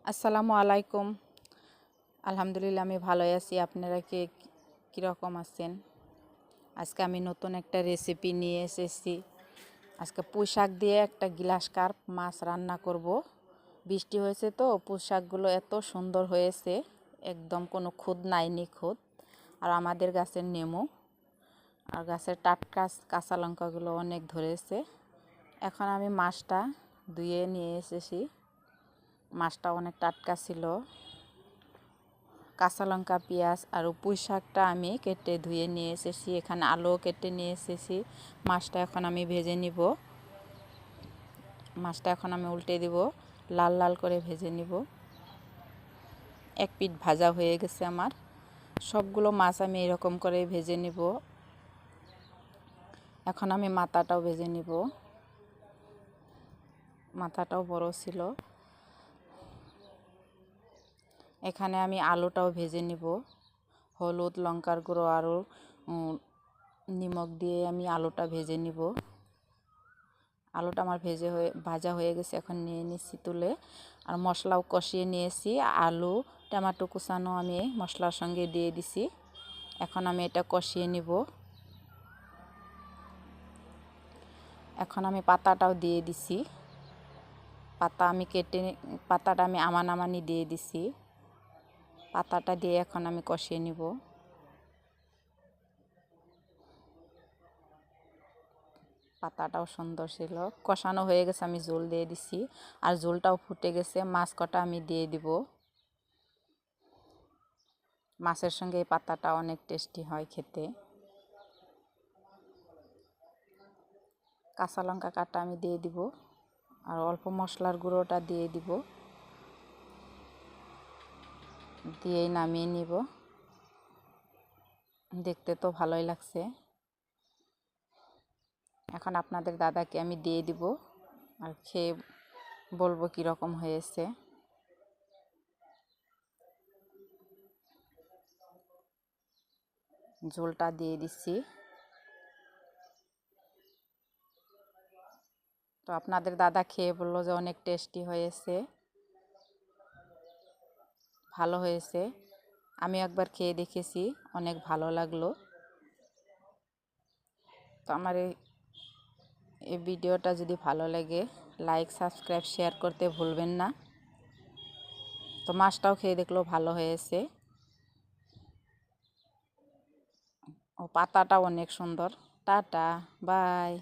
আসসালামু আলাইকুম। আলহামদুলিল্লাহ আমি ভালোই আছি। আপনারা কীরকম আছেন? আজকে আমি নতুন একটা রেসিপি নিয়ে এসেছি। আজকে পুঁই শাক দিয়ে একটা গ্লাস কার্প মাছ রান্না করব। বৃষ্টি হয়েছে তো পুঁই শাকগুলো এত সুন্দর হয়েছে, একদম কোনো খুদ নাই, নিখুঁত। আর আমাদের গাছের নেমু আর গাছের টাটকা কাঁচা লঙ্কাগুলো অনেক ধরেছে। এখন আমি মাছটা ধুয়ে নিয়ে এসেছি। মাছটা অনেক টাটকা ছিল। কাঁচা লঙ্কা, পেঁয়াজ আর পুঁই শাকটা আমি কেটে ধুয়ে নিয়ে এসেছি। এখানে আলুও কেটে নিয়ে এসেছি। মাছটা এখন আমি ভেজে নিব। মাছটা এখন আমি উল্টে দিব, লাল লাল করে ভেজে নিব। এক পিঠ ভাজা হয়ে গেছে আমার। সবগুলো মাছ আমি এরকম করে ভেজে নিব। এখন আমি মাথাটাও ভেজে নিব। মাথাটাও বড় ছিল। এখানে আমি আলুটাও ভেজে নিব। হলুদ, লঙ্কার গুঁড়ো আরও নিমখ দিয়ে আমি আলুটা ভেজে নিব। আলুটা আমার ভাজা হয়ে গেছে। এখন নিয়ে নিচ্ছি তুলে। আর মশলাও কষিয়ে নিয়েছি। আলু, টমেটো কুচানো আমি মশলার সঙ্গে দিয়ে দিছি। এখন আমি এটা কষিয়ে নিব। এখন আমি পাতাটাও দিয়ে দিছি। পাতাটা আমি আমানি দিয়ে দিছি। পাতাটা দিয়ে এখন আমি কষিয়ে নিব। পাতাটাও সুন্দর ছিল। কষানো হয়ে গেছে, আমি ঝোল দিয়ে দিছি। আর ঝোলটাও ফুটে গেছে। মাছ কটা আমি দিয়ে দিব। মাছের সঙ্গে এই পাতাটা অনেক টেস্টি হয় খেতে। কাঁচা লঙ্কা কাটা আমি দিয়ে দিব। আর অল্প মশলার গুঁড়োটা দিয়ে দিব। দিয়েই নামিয়ে নিব। দেখতে তো ভালোই লাগছে। এখন আপনাদের দাদাকে আমি দিয়ে দিব আর খেয়ে বলবো কীরকম হয়েছে। ঝোলটা দিয়ে দিচ্ছি। তো আপনাদের দাদা খেয়ে বললো যে অনেক টেস্টি হয়েছে, ভালো হয়েছে। আমি একবার খেয়ে দেখেছি, অনেক ভালো লাগলো। তো আমার এই ভিডিওটা যদি ভালো লাগে, লাইক, সাবস্ক্রাইব, শেয়ার করতে ভুলবেন না। তো মাছটাও খেয়ে দেখলো ভালো হয়েছে। ও পাতাটাও অনেক সুন্দর। Ta-ta, by.